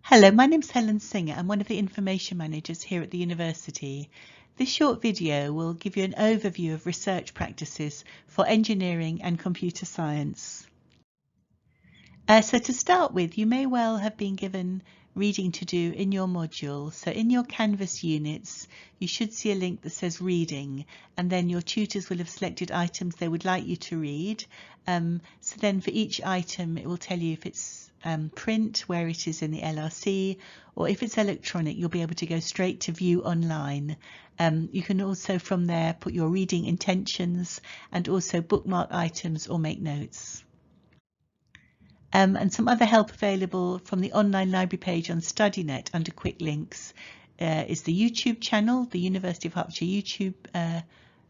Hello, my name's Helen Singer. I'm one of the information managers here at the university. This short video will give you an overview of research practices for engineering and computer science. So to start with, you may well have been given reading to do in your module. So in your Canvas units, you should see a link that says reading, and then your tutors will have selected items they would like you to read. So then for each item, it will tell you if it's print, where it is in the LRC, or if it's electronic, you'll be able to go straight to view online. You can also from there put your reading intentions and also bookmark items or make notes. And some other help available from the online library page on Studynet under quick links is the YouTube channel, the University of Hertfordshire YouTube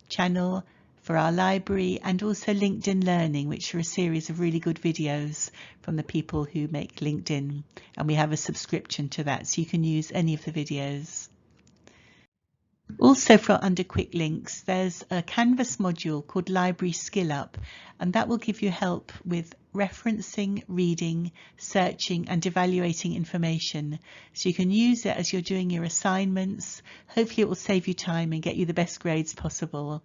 channel for our library, and also LinkedIn Learning, which are a series of really good videos from the people who make LinkedIn, and we have a subscription to that, so you can use any of the videos. Also under quick links, there's a Canvas module called Library Skill Up, and that will give you help with referencing, reading, searching and evaluating information. So you can use it as you're doing your assignments. Hopefully it will save you time and get you the best grades possible.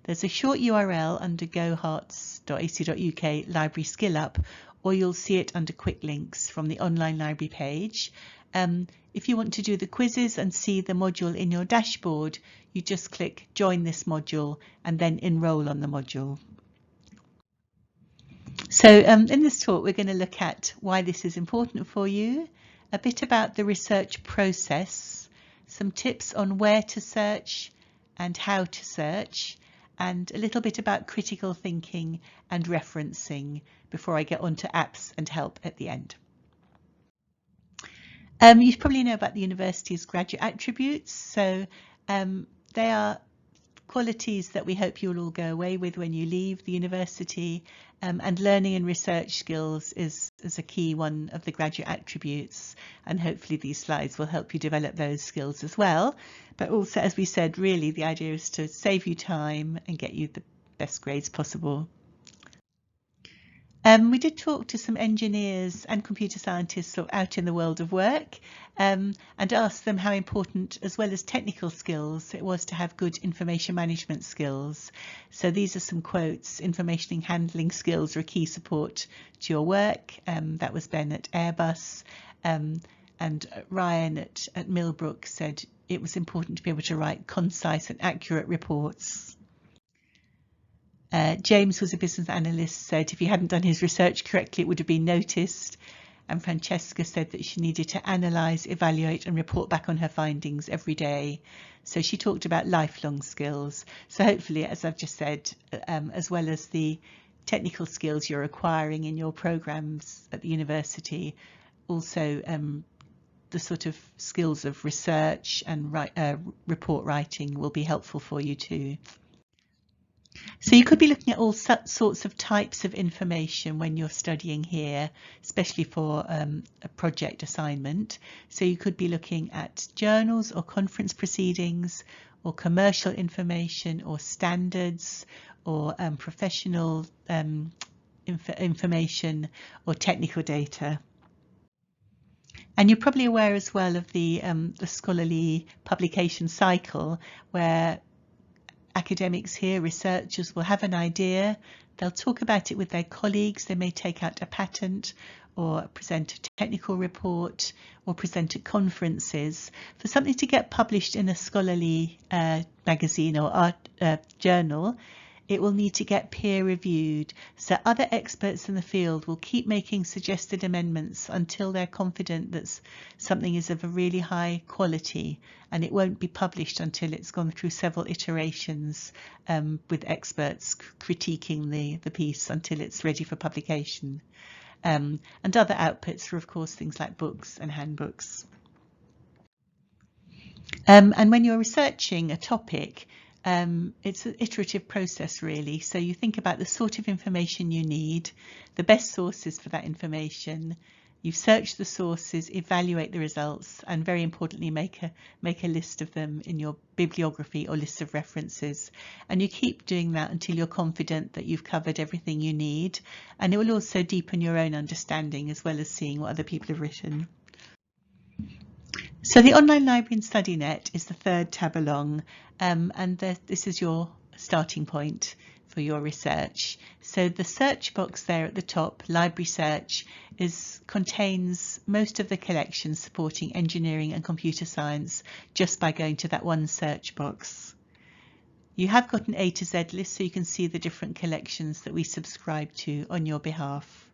There's a short URL under goharts.ac.uk Library Skill Up, or you'll see it under quick links from the online library page. If you want to do the quizzes and see the module in your dashboard, you just click join this module and then enroll on the module. So in this talk, we're going to look at why this is important for you, a bit about the research process, some tips on where to search and how to search, and a little bit about critical thinking and referencing before I get on to apps and help at the end. You probably know about the university's graduate attributes. So they are qualities that we hope you'll all go away with when you leave the university, and learning and research skills is a key one of the graduate attributes, and hopefully these slides will help you develop those skills as well. But also, as we said, really the idea is to save you time and get you the best grades possible. We did talk to some engineers and computer scientists sort of out in the world of work, and asked them how important, as well as technical skills, it was to have good information management skills. So these are some quotes. Information handling skills are a key support to your work. That was Ben at Airbus, and Ryan at Millbrook said it was important to be able to write concise and accurate reports. James was a business analyst, said if he hadn't done his research correctly, it would have been noticed. And Francesca said that she needed to analyse, evaluate and report back on her findings every day. So she talked about lifelong skills. So hopefully, as I've just said, as well as the technical skills you're acquiring in your programmes at the university, also the sort of skills of research and report writing will be helpful for you too. So you could be looking at all sorts of types of information when you're studying here, especially for a project assignment. So you could be looking at journals or conference proceedings, or commercial information, or standards, or professional information, or technical data. And you're probably aware as well of the scholarly publication cycle, where academics here, researchers, will have an idea, they'll talk about it with their colleagues, they may take out a patent or present a technical report or present at conferences. For something to get published in a scholarly magazine or art journal, it will need to get peer reviewed. So other experts in the field will keep making suggested amendments until they're confident that something is of a really high quality, and it won't be published until it's gone through several iterations with experts critiquing the piece until it's ready for publication. And other outputs are of course things like books and handbooks. And when you're researching a topic, it's an iterative process really. So you think about the sort of information you need, the best sources for that information. You search the sources, evaluate the results, and very importantly, make a list of them in your bibliography or list of references. And you keep doing that until you're confident that you've covered everything you need. And it will also deepen your own understanding as well as seeing what other people have written. So the online library in Studynet is the third tab along, and this is your starting point for your research. So the search box there at the top, Library Search, contains most of the collections supporting engineering and computer science just by going to that one search box. You have got an A to Z list, so you can see the different collections that we subscribe to on your behalf.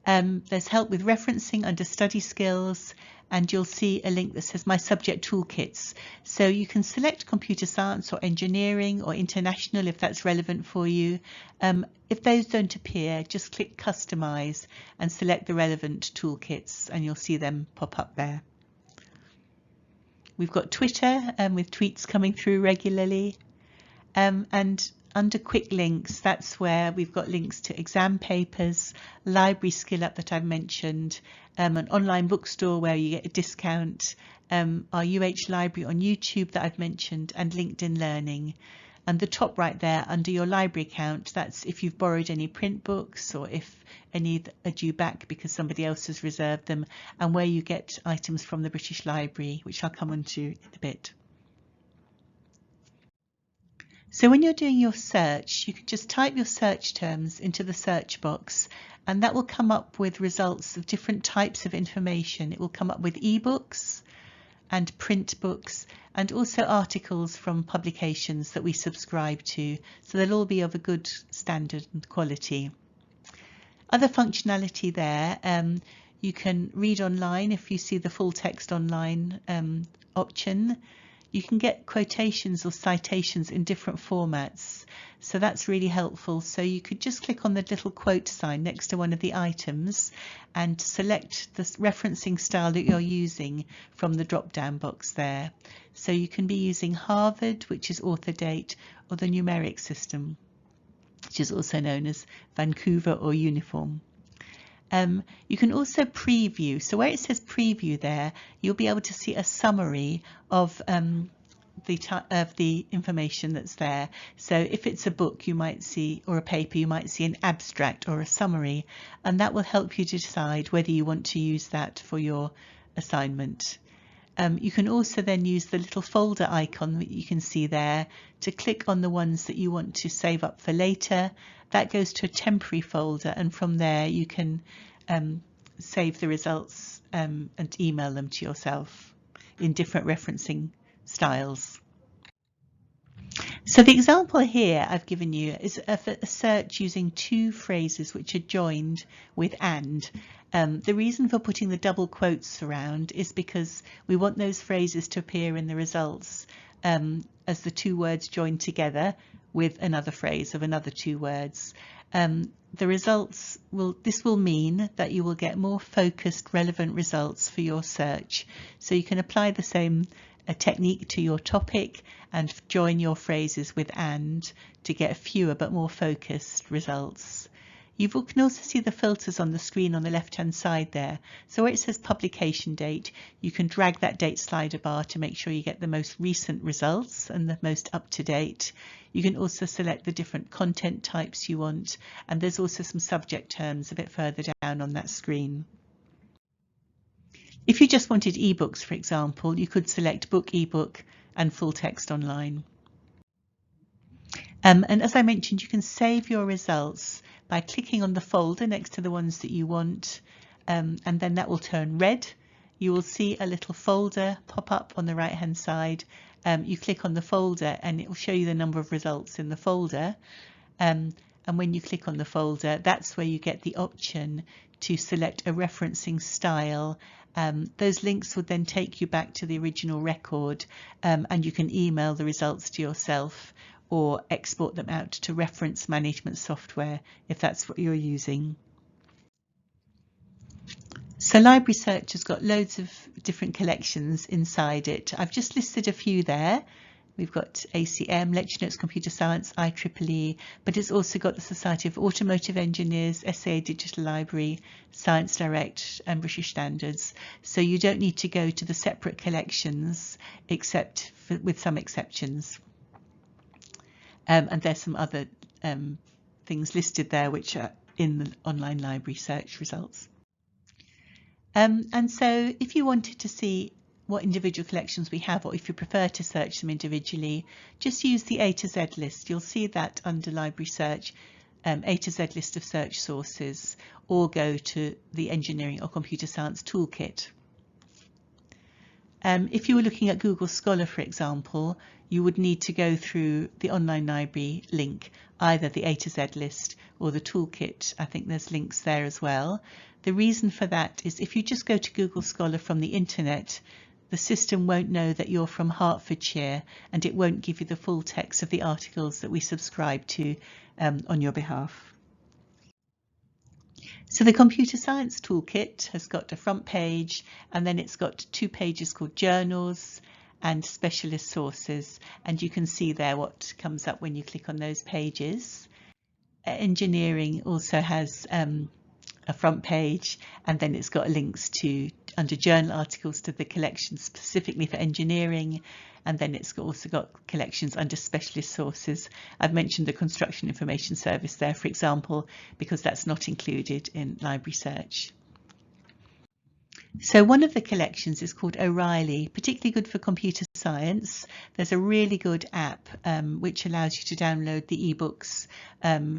There's help with referencing under study skills, and you'll see a link that says My Subject Toolkits. So you can select computer science or engineering or international if that's relevant for you. If those don't appear, just click Customize and select the relevant toolkits and you'll see them pop up there. We've got Twitter with tweets coming through regularly, and under quick links, that's where we've got links to exam papers, library skill up that I've mentioned, an online bookstore where you get a discount, our UH library on YouTube that I've mentioned, and LinkedIn Learning. And the top right there under your library account, that's if you've borrowed any print books or if any are due back because somebody else has reserved them, and where you get items from the British Library, which I'll come on to in a bit. So when you're doing your search, you can just type your search terms into the search box, and that will come up with results of different types of information. It will come up with ebooks and print books and also articles from publications that we subscribe to. So they'll all be of a good standard and quality. Other functionality there, you can read online if you see the full text online option. You can get quotations or citations in different formats, so that's really helpful. So you could just click on the little quote sign next to one of the items and select the referencing style that you're using from the drop-down box there. So you can be using Harvard, which is author date, or the numeric system, which is also known as Vancouver or uniform. You can also preview. So where it says preview there, you'll be able to see a summary of the information that's there. So if it's a book you might see, or a paper, you might see an abstract or a summary, and that will help you decide whether you want to use that for your assignment. You can also then use the little folder icon that you can see there to click on the ones that you want to save up for later. That goes to a temporary folder, and from there you can save the results and email them to yourself in different referencing styles. So the example here I've given you is a search using two phrases which are joined with and. The reason for putting the double quotes around is because we want those phrases to appear in the results as the two words joined together with another phrase of another two words. The results this will mean that you will get more focused, relevant results for your search. So you can apply the same technique to your topic and join your phrases with and to get fewer but more focused results. You can also see the filters on the screen on the left hand side there. So where it says publication date, you can drag that date slider bar to make sure you get the most recent results and the most up to date. You can also select the different content types you want, and there's also some subject terms a bit further down on that screen. If you just wanted ebooks, for example, you could select book, ebook and full text online. And as I mentioned, you can save your results by clicking on the folder next to the ones that you want, and then that will turn red. You will see a little folder pop up on the right hand side. You click on the folder and it will show you the number of results in the folder. And when you click on the folder, that's where you get the option to select a referencing style. Those links would then take you back to the original record, and you can email the results to yourself or export them out to reference management software if that's what you're using. So Library Search has got loads of different collections inside it. I've just listed a few there. We've got ACM, Lecture Notes, Computer Science, IEEE, but it's also got the Society of Automotive Engineers, SAA Digital Library, Science Direct and British Standards. So you don't need to go to the separate collections except with some exceptions. And there's some other things listed there which are in the online library search results. And so if you wanted to see what individual collections we have, or if you prefer to search them individually, just use the A to Z list. You'll see that under library search, A to Z list of search sources, or go to the engineering or computer science toolkit. If you were looking at Google Scholar, for example, you would need to go through the online library link, either the A to Z list or the toolkit. I think there's links there as well. The reason for that is if you just go to Google Scholar from the internet, the system won't know that you're from Hertfordshire, and it won't give you the full text of the articles that we subscribe to on your behalf. So the Computer Science Toolkit has got a front page, and then it's got 2 pages called Journals and Specialist Sources, and you can see there what comes up when you click on those pages. Engineering also has a front page, and then it's got links to under journal articles to the collections specifically for engineering, and then it's also got collections under specialist sources. I've mentioned the Construction Information Service there, for example, because that's not included in library search. So one of the collections is called OReilly, particularly good for computer science. There's a really good app which allows you to download the ebooks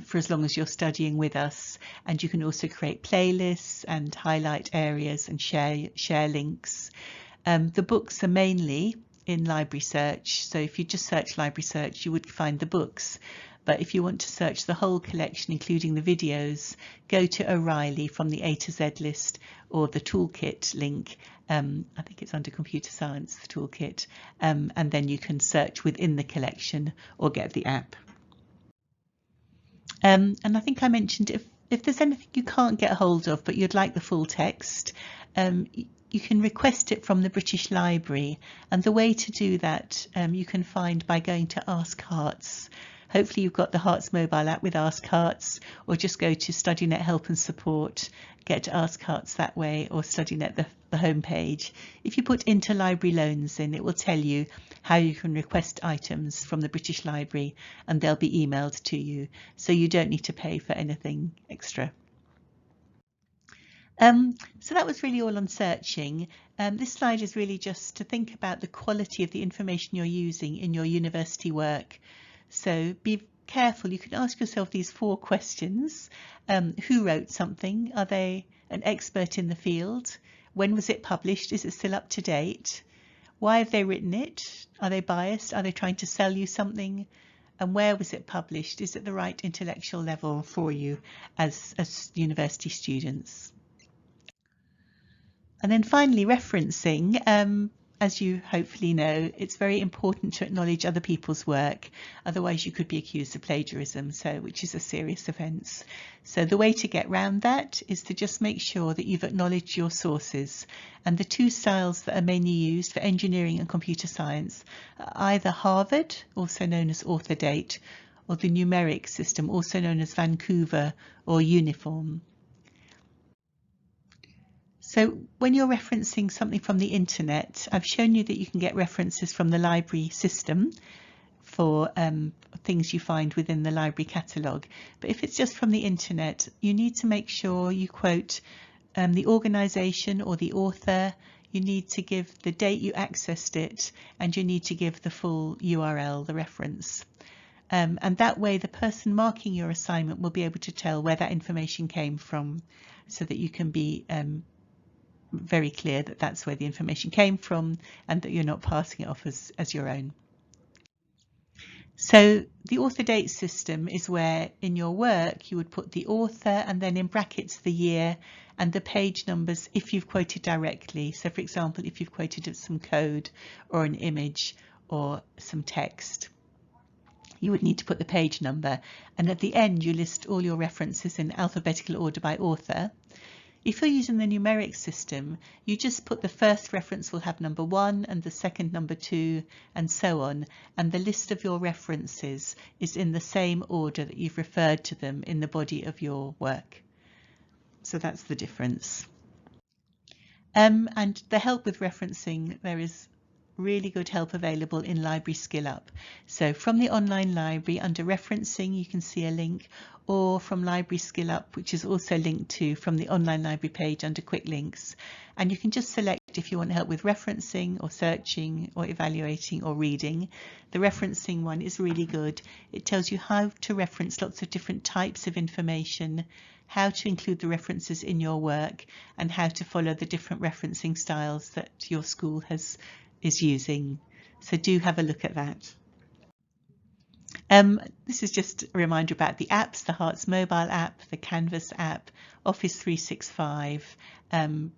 for as long as you're studying with us, and you can also create playlists and highlight areas and share links. The books are mainly in library search, so if you just search library search you would find the books. But if you want to search the whole collection, including the videos, go to OReilly from the A to Z list or the toolkit link. I think it's under computer science, the toolkit, and then you can search within the collection or get the app. And I think I mentioned if there's anything you can't get a hold of but you'd like the full text, you can request it from the British Library, and the way to do that you can find by going to Ask Hearts. Hopefully you've got the Hearts mobile app with Ask Hearts, or just go to Studynet Help and Support, get to Ask Hearts that way, or Studynet the home page. If you put interlibrary loans in, it will tell you how you can request items from the British Library, and they'll be emailed to you, so you don't need to pay for anything extra. So that was really all on searching. This slide is really just to think about the quality of the information you're using in your university work. So be careful. You can ask yourself these 4 questions. Who wrote something? Are they an expert in the field? When was it published? Is it still up to date? Why have they written it? Are they biased? Are they trying to sell you something? And where was it published? Is it the right intellectual level for you as university students? And then finally, referencing. As you hopefully know, it's very important to acknowledge other people's work, otherwise you could be accused of plagiarism, which is a serious offence. So the way to get round that is to just make sure that you've acknowledged your sources, and the 2 styles that are mainly used for engineering and computer science are either Harvard, also known as author date, or the numeric system, also known as Vancouver or Uniform. So when you're referencing something from the internet, I've shown you that you can get references from the library system for things you find within the library catalogue. But if it's just from the internet, you need to make sure you quote the organisation or the author, you need to give the date you accessed it, and you need to give the full URL, the reference. And that way the person marking your assignment will be able to tell where that information came from, so that you can be very clear that that's where the information came from and that you're not passing it off as your own. So the author date system is where in your work you would put the author and then in brackets the year and the page numbers if you've quoted directly. So for example, if you've quoted some code or an image or some text, you would need to put the page number, and at the end you list all your references in alphabetical order by author. If you're using the numeric system, you just put the first reference will have number 1 and the second number 2 and so on, and the list of your references is in the same order that you've referred to them in the body of your work. So that's the difference. And the help with referencing, there is really good help available in Library Skill Up. So from the online library, under referencing, you can see a link, or from Library Skill Up, which is also linked to from the online library page under quick links. And you can just select if you want help with referencing or searching or evaluating or reading. The referencing one is really good. It tells you how to reference lots of different types of information, how to include the references in your work, and how to follow the different referencing styles that your school is using. So do have a look at that. This is just a reminder about the apps, the Hearts mobile app, the Canvas app, Office 365,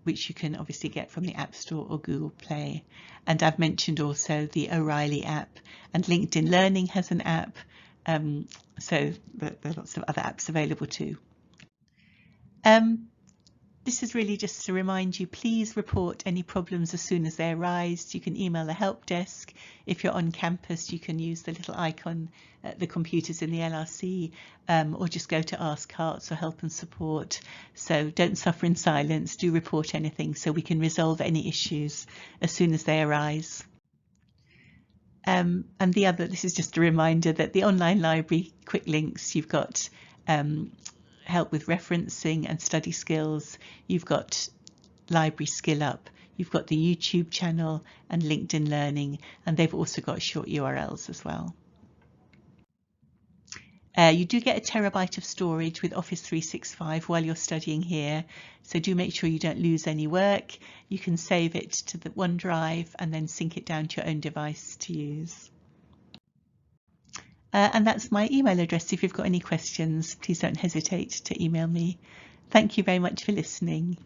which you can obviously get from the App Store or Google Play. And I've mentioned also the OReilly app, and LinkedIn Learning has an app, so there are lots of other apps available too. This is really just to remind you, please report any problems as soon as they arise. You can email the help desk. If you're on campus, you can use the little icon at the computers in the LRC, or just go to Ask Hearts or Help and Support. So don't suffer in silence, do report anything so we can resolve any issues as soon as they arise. And this is just a reminder that the online library quick links, you've got help with referencing and study skills, you've got Library Skill Up, you've got the YouTube channel and LinkedIn Learning, and they've also got short URLs as well. You do get a terabyte of storage with Office 365 while you're studying here, so do make sure you don't lose any work. You can save it to the OneDrive and then sync it down to your own device to use. And that's my email address. If you've got any questions, please don't hesitate to email me. Thank you very much for listening.